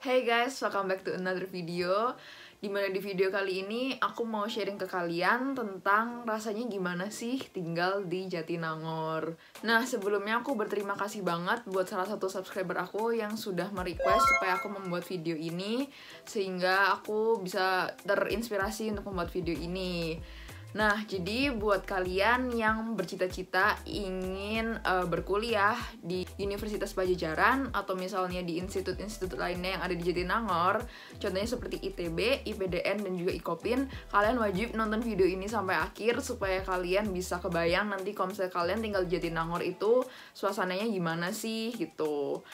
Hey guys, welcome back to another video. Dimana di video kali ini aku mau sharing ke kalian tentang rasanya gimana sih tinggal di Jatinangor. Nah, sebelumnya aku berterima kasih banget buat salah satu subscriber aku yang sudah merequest supaya aku membuat video ini, sehingga aku bisa terinspirasi untuk membuat video ini. Nah, jadi buat kalian yang bercita-cita ingin berkuliah di Universitas Padjadjaran atau misalnya di institut-institut lainnya yang ada di Jatinangor, contohnya seperti ITB, IPDN, dan juga IKOPIN, kalian wajib nonton video ini sampai akhir supaya kalian bisa kebayang nanti kalau misalnya kalian tinggal di Jatinangor itu suasananya gimana sih gitu.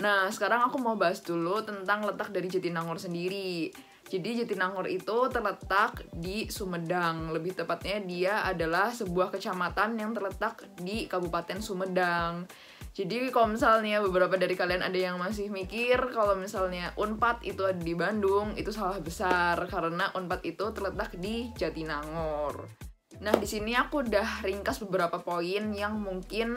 Nah, sekarang aku mau bahas dulu tentang letak dari Jatinangor sendiri. Jadi Jatinangor itu terletak di Sumedang. Lebih tepatnya dia adalah sebuah kecamatan yang terletak di Kabupaten Sumedang. Jadi kalau misalnya beberapa dari kalian ada yang masih mikir kalau misalnya Unpad itu ada di Bandung, itu salah besar karena Unpad itu terletak di Jatinangor. Nah, di sini aku udah ringkas beberapa poin yang mungkin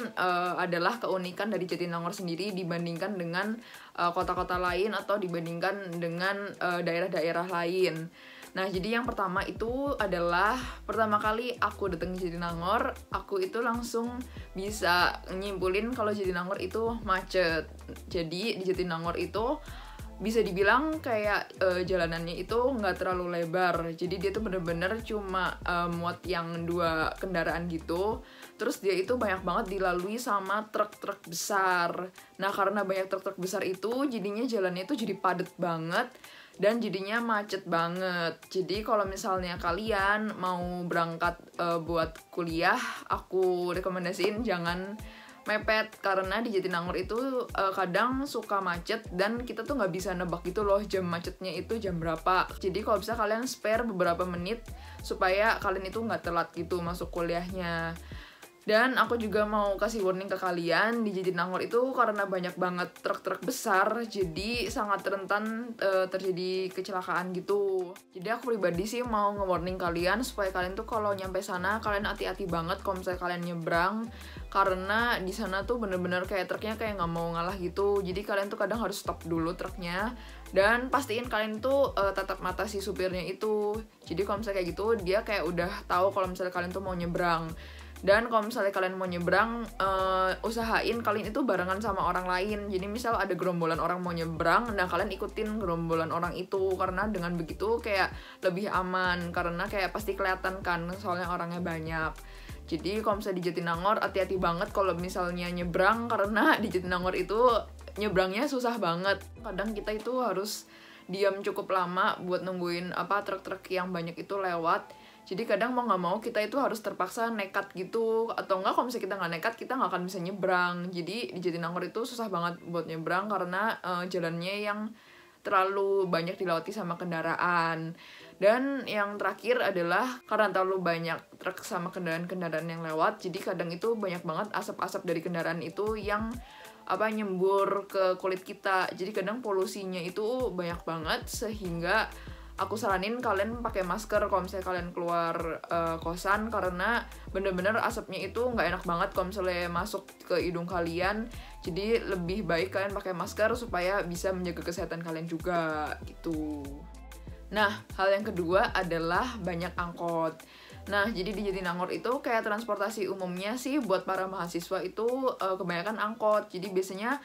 adalah keunikan dari Jatinangor sendiri dibandingkan dengan kota-kota lain atau dibandingkan dengan daerah-daerah lain. Nah, jadi yang pertama itu adalah pertama kali aku datang ke Jatinangor, aku itu langsung bisa nyimpulin kalau Jatinangor itu macet. Jadi di Jatinangor itu bisa dibilang kayak jalanannya itu nggak terlalu lebar, jadi dia tuh bener-bener cuma muat yang 2 kendaraan gitu. Terus dia itu banyak banget dilalui sama truk-truk besar. Nah, karena banyak truk-truk besar itu jadinya jalannya itu jadi padat banget dan jadinya macet banget. Jadi kalau misalnya kalian mau berangkat buat kuliah, aku rekomendasiin jangan mepet, karena di Jatinangor itu kadang suka macet dan kita tuh nggak bisa nebak gitu loh jam macetnya itu jam berapa. Jadi kalau bisa kalian spare beberapa menit supaya kalian itu nggak telat gitu masuk kuliahnya. Dan aku juga mau kasih warning ke kalian, di Jatinangor itu karena banyak banget truk-truk besar, jadi sangat rentan terjadi kecelakaan gitu. Jadi aku pribadi sih mau nge-warning kalian supaya kalian tuh kalau nyampe sana kalian hati-hati banget kalau misalnya kalian nyebrang, karena di sana tuh bener-bener kayak truknya kayak nggak mau ngalah gitu. Jadi kalian tuh kadang harus stop dulu truknya dan pastiin kalian tuh tatap mata si supirnya itu. Jadi kalau misalnya kayak gitu dia kayak udah tahu kalau misalnya kalian tuh mau nyebrang. Dan kalau misalnya kalian mau nyebrang, usahain kalian itu barengan sama orang lain. Jadi misal ada gerombolan orang mau nyebrang, nah kalian ikutin gerombolan orang itu. Karena dengan begitu kayak lebih aman, karena kayak pasti kelihatan kan soalnya orangnya banyak. Jadi kalau misalnya di Jatinangor, hati-hati banget kalau misalnya nyebrang, karena di Jatinangor itu nyebrangnya susah banget. Kadang kita itu harus diam cukup lama buat nungguin truk-truk yang banyak itu lewat. Jadi kadang mau nggak mau kita itu harus terpaksa nekat gitu, atau enggak kalau misalnya kita nggak nekat kita nggak akan bisa nyebrang. Jadi di Jatinangor itu susah banget buat nyebrang karena jalannya yang terlalu banyak dilewati sama kendaraan. Dan yang terakhir adalah karena terlalu banyak truk sama kendaraan-kendaraan yang lewat, jadi kadang itu banyak banget asap-asap dari kendaraan itu yang nyembur ke kulit kita. Jadi kadang polusinya itu banyak banget, sehingga aku saranin kalian pakai masker kalau misalnya kalian keluar kosan, karena bener-bener asapnya itu nggak enak banget kalau misalnya masuk ke hidung kalian. Jadi lebih baik kalian pakai masker supaya bisa menjaga kesehatan kalian juga gitu. Nah, hal yang kedua adalah banyak angkot. Nah, jadi di Jatinangor itu kayak transportasi umumnya sih buat para mahasiswa itu kebanyakan angkot. Jadi biasanya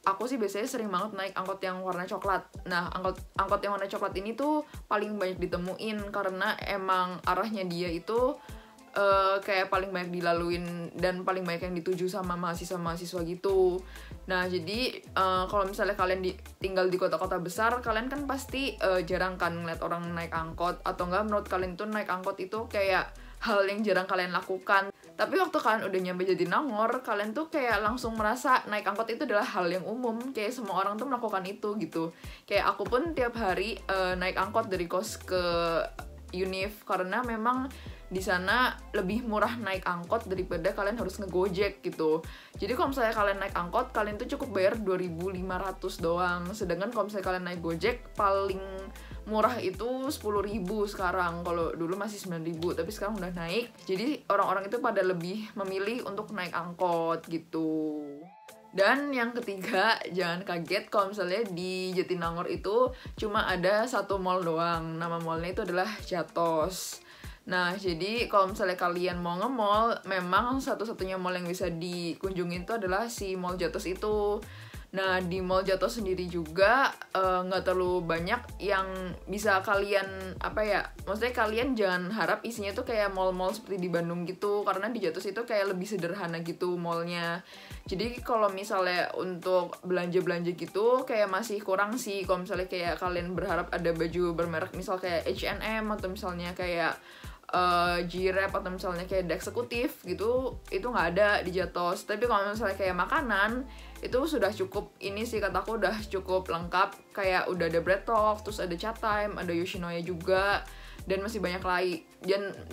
aku sih biasanya sering banget naik angkot yang warna coklat. Nah, angkot yang warna coklat ini tuh paling banyak ditemuin karena emang arahnya dia itu kayak paling banyak dilaluin dan paling banyak yang dituju sama mahasiswa-mahasiswa gitu. Nah, jadi kalau misalnya kalian tinggal di kota-kota besar, kalian kan pasti jarang kan ngeliat orang naik angkot, atau enggak menurut kalian tuh naik angkot itu kayak hal yang jarang kalian lakukan. Tapi waktu kalian udah nyampe Jatinangor, kalian tuh kayak langsung merasa naik angkot itu adalah hal yang umum, kayak semua orang tuh melakukan itu gitu. Kayak aku pun tiap hari naik angkot dari kos ke Univ, karena memang di sana lebih murah naik angkot daripada kalian harus ngegojek gitu. Jadi kalau misalnya kalian naik angkot, kalian tuh cukup bayar 2.500 doang. Sedangkan kalau misalnya kalian naik gojek, paling murah itu 10.000 sekarang. Kalau dulu masih 9.000, tapi sekarang udah naik. Jadi orang-orang itu pada lebih memilih untuk naik angkot gitu. Dan yang ketiga, jangan kaget kalau misalnya di Jatinangor itu cuma ada satu mall doang. Nama mallnya itu adalah Jatos. Nah, jadi kalau misalnya kalian mau nge-mall, memang satu-satunya mall yang bisa dikunjungi itu adalah si Mall Jatos itu. Nah, di Mall Jatos sendiri juga nggak terlalu banyak yang bisa kalian, maksudnya kalian jangan harap isinya tuh kayak mall-mall seperti di Bandung gitu, karena di Jatos itu kayak lebih sederhana gitu mallnya. Jadi kalau misalnya untuk belanja-belanja gitu kayak masih kurang sih. Kalau misalnya kayak kalian berharap ada baju bermerek misal kayak H&M atau misalnya kayak G-Rap atau misalnya kayak The Executive gitu, itu nggak ada di Jatos. Tapi kalau misalnya kayak makanan, itu sudah cukup, ini sih kataku udah cukup lengkap. Kayak udah ada Bread Talk, terus ada Chat Time, ada Yoshinoya juga, dan masih banyak lagi,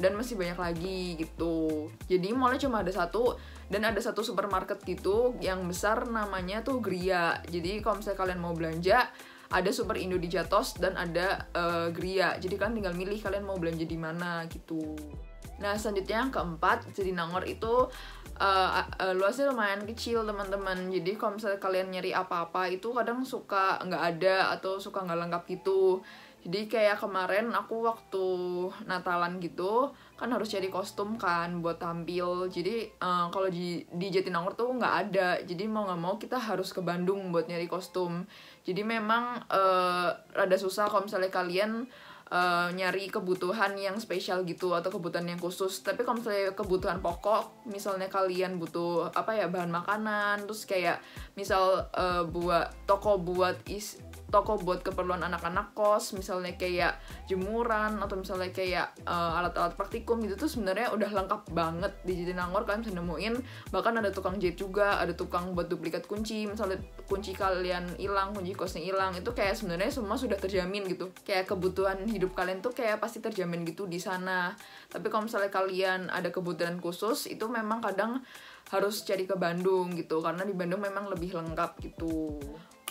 dan masih banyak lagi gitu. Jadi mallnya cuma ada satu, dan ada satu supermarket gitu yang besar, namanya tuh Gria. Jadi kalau misalnya kalian mau belanja, ada Super Indo di Jatos dan ada Gria. Jadi kan tinggal milih kalian mau belanja di mana gitu. Nah, selanjutnya yang keempat, Jatinangor itu luasnya lumayan kecil teman-teman. Jadi kalau misalnya kalian nyari apa-apa itu kadang suka nggak ada atau suka nggak lengkap gitu. Jadi kayak kemarin aku waktu Natalan gitu kan harus cari kostum kan buat tampil. Jadi kalau di Jatinangor tuh nggak ada. Jadi mau nggak mau kita harus ke Bandung buat nyari kostum. Jadi memang rada susah kalau misalnya kalian nyari kebutuhan yang spesial gitu atau kebutuhan yang khusus. Tapi kalau misalnya kebutuhan pokok, misalnya kalian butuh bahan makanan, terus kayak misal buat toko buat keperluan anak-anak kos, misalnya kayak jemuran atau misalnya kayak alat-alat praktikum gitu tuh sebenarnya udah lengkap banget di Jatinangor. Kalian bisa nemuin, bahkan ada tukang jahit juga, ada tukang buat duplikat kunci, misalnya kunci kalian hilang, kunci kosnya hilang, itu kayak sebenarnya semua sudah terjamin gitu. Kayak kebutuhan hidup kalian tuh kayak pasti terjamin gitu di sana. Tapi kalau misalnya kalian ada kebutuhan khusus, itu memang kadang harus cari ke Bandung gitu, karena di Bandung memang lebih lengkap gitu.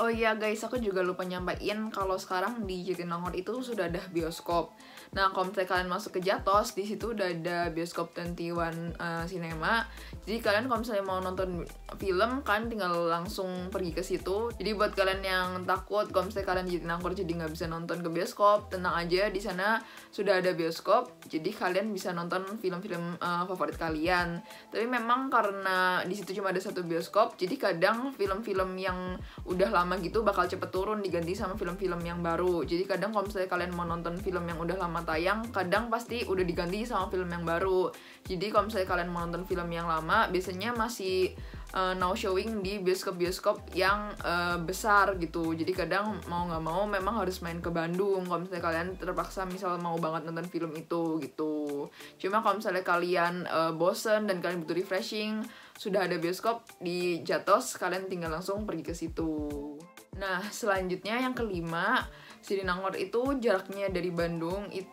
Oh iya guys, aku juga lupa nyampain kalau sekarang di Jatinangor itu sudah ada bioskop. Nah, kalau misalnya kalian masuk ke Jatos, di situ udah ada bioskop 21 Cinema. Jadi kalian kalau misalnya mau nonton film, kan tinggal langsung pergi ke situ. Jadi buat kalian yang takut kalau misalnya kalian di Jatinangor jadi nggak bisa nonton ke bioskop, tenang aja, di sana sudah ada bioskop. Jadi kalian bisa nonton film-film favorit kalian. Tapi memang karena di situ cuma ada satu bioskop, jadi kadang film-film yang udah lama gitu bakal cepet turun diganti sama film-film yang baru. Jadi kadang kalau misalnya kalian mau nonton film yang udah lama tayang, kadang pasti udah diganti sama film yang baru. Jadi kalau misalnya kalian mau nonton film yang lama, biasanya masih now showing di bioskop-bioskop yang besar gitu. Jadi kadang mau nggak mau memang harus main ke Bandung kalau misalnya kalian terpaksa misal mau banget nonton film itu gitu. Cuma kalau misalnya kalian bosen dan kalian butuh refreshing, sudah ada bioskop di Jatos, kalian tinggal langsung pergi ke situ. Nah, selanjutnya yang kelima, Jatinangor itu jaraknya dari Bandung itu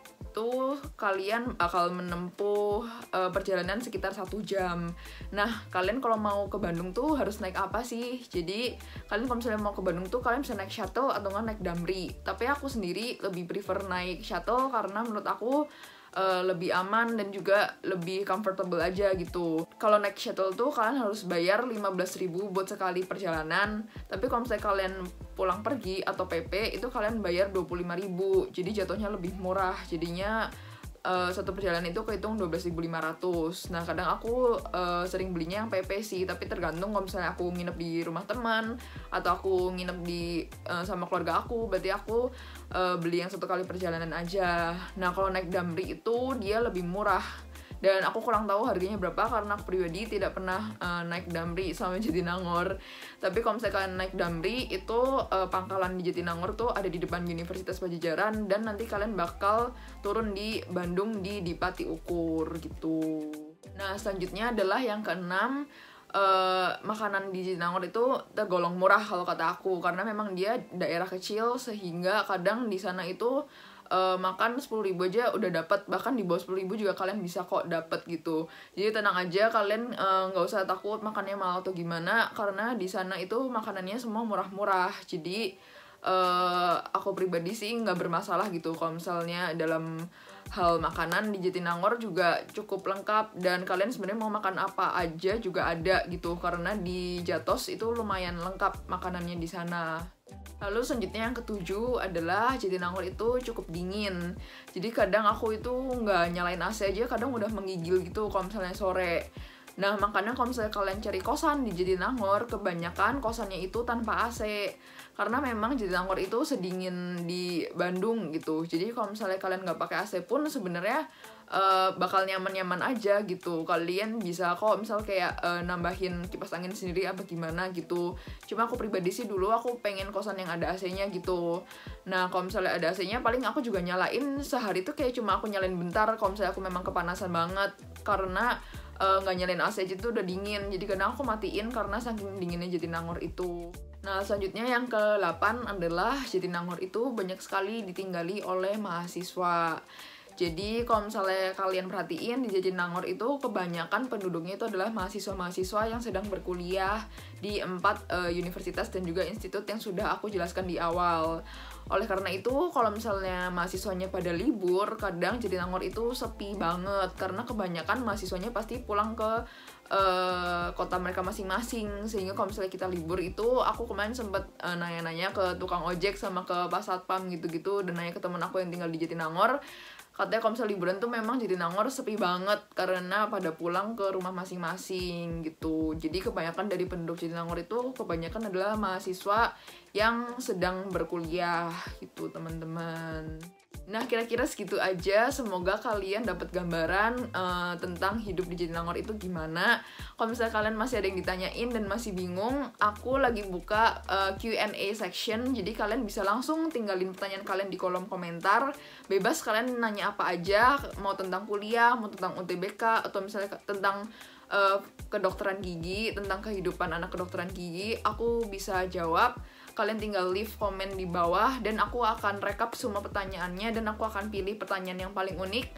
kalian bakal menempuh perjalanan sekitar 1 jam. Nah, kalian kalau mau ke Bandung tuh harus naik apa sih? Jadi, kalian kalau misalnya mau ke Bandung tuh kalian bisa naik shuttle atau nggak naik Damri. Tapi aku sendiri lebih prefer naik shuttle karena menurut aku lebih aman dan juga lebih comfortable aja gitu. Kalau naik shuttle tuh kalian harus bayar 15.000 buat sekali perjalanan. Tapi kalau misalnya kalian pulang pergi atau PP itu kalian bayar 25.000. Jadi jatuhnya lebih murah. Jadinya satu perjalanan itu kehitung 12.500. Nah, kadang aku sering belinya yang PP sih, tapi tergantung kalau misalnya aku nginep di rumah teman atau aku nginep di sama keluarga aku, berarti aku beli yang satu kali perjalanan aja. Nah, kalau naik Damri itu dia lebih murah. Dan aku kurang tahu harganya berapa karena aku pribadi tidak pernah naik Damri sama Jatinangor. Tapi kalau misalnya kalian naik Damri itu pangkalan di Jatinangor tuh ada di depan Universitas Padjadjaran, dan nanti kalian bakal turun di Bandung di Dipati Ukur gitu. Nah, selanjutnya adalah yang keenam, makanan di Jatinangor itu tergolong murah kalau kata aku, karena memang dia daerah kecil sehingga kadang di sana itu makan 10.000 aja udah dapat, bahkan di bawah 10.000 juga kalian bisa kok dapat gitu. Jadi tenang aja, kalian nggak usah takut makannya mahal atau gimana, karena di sana itu makanannya semua murah-murah. Jadi aku pribadi sih nggak bermasalah gitu kalau misalnya dalam hal makanan di Jatinangor juga cukup lengkap, dan kalian sebenarnya mau makan apa aja juga ada gitu, karena di Jatos itu lumayan lengkap makanannya di sana. Lalu selanjutnya yang ketujuh adalah Jatinangor itu cukup dingin. Jadi kadang aku itu nggak nyalain AC aja, kadang udah menggigil gitu kalau misalnya sore. Nah, makanya kalau misalnya kalian cari kosan di Jatinangor, kebanyakan kosannya itu tanpa AC. Karena memang Jatinangor itu sedingin di Bandung gitu. Jadi kalau misalnya kalian nggak pakai AC pun sebenarnya bakal nyaman-nyaman aja gitu. Kalian bisa kok misal kayak nambahin kipas angin sendiri apa gimana gitu. Cuma aku pribadi sih dulu aku pengen kosan yang ada AC-nya gitu. Nah, kalau misalnya ada AC-nya paling aku juga nyalain sehari tuh kayak cuma aku nyalain bentar kalau misalnya aku memang kepanasan banget. Karena nggak nyalain AC aja tuh udah dingin, jadi kadang aku matiin karena saking dinginnya Jatinangor itu. Nah, selanjutnya yang ke-8 adalah Jatinangor itu banyak sekali ditinggali oleh mahasiswa. Jadi kalau misalnya kalian perhatiin di Jatinangor itu kebanyakan penduduknya itu adalah mahasiswa-mahasiswa yang sedang berkuliah di 4 universitas dan juga institut yang sudah aku jelaskan di awal. Oleh karena itu, kalau misalnya mahasiswanya pada libur, kadang Jatinangor itu sepi banget karena kebanyakan mahasiswanya pasti pulang ke kota mereka masing-masing. Sehingga kalau misalnya kita libur itu, aku kemarin sempet nanya-nanya ke tukang ojek sama ke pas satpam gitu-gitu, dan nanya ke temen aku yang tinggal di Jatinangor. Katanya kalau misalnya liburan tuh memang Jatinangor sepi banget karena pada pulang ke rumah masing-masing gitu. Jadi kebanyakan dari penduduk Jatinangor itu kebanyakan adalah mahasiswa yang sedang berkuliah gitu, teman-teman. Nah, kira-kira segitu aja. Semoga kalian dapat gambaran tentang hidup di Jatinangor itu gimana. Kalau misalnya kalian masih ada yang ditanyain dan masih bingung, aku lagi buka Q&A section. Jadi kalian bisa langsung tinggalin pertanyaan kalian di kolom komentar. Bebas kalian nanya apa aja, mau tentang kuliah, mau tentang UTBK, atau misalnya tentang kedokteran gigi, tentang kehidupan anak kedokteran gigi, aku bisa jawab. Kalian tinggal leave komen di bawah dan aku akan rekap semua pertanyaannya dan aku akan pilih pertanyaan yang paling unik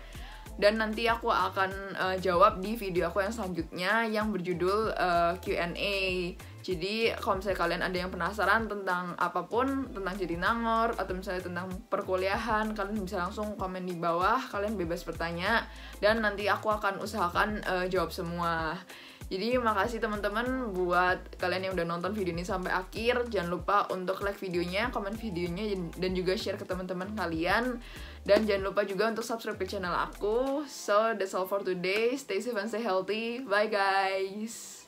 dan nanti aku akan jawab di video aku yang selanjutnya yang berjudul Q&A. Jadi kalau misalnya kalian ada yang penasaran tentang apapun, tentang Jatinangor atau misalnya tentang perkuliahan, kalian bisa langsung komen di bawah, kalian bebas bertanya dan nanti aku akan usahakan jawab semua. Jadi makasih teman-teman buat kalian yang udah nonton video ini sampai akhir. Jangan lupa untuk like videonya, komen videonya, dan juga share ke teman-teman kalian. Dan jangan lupa juga untuk subscribe ke channel aku. So that's all for today. Stay safe and stay healthy. Bye guys.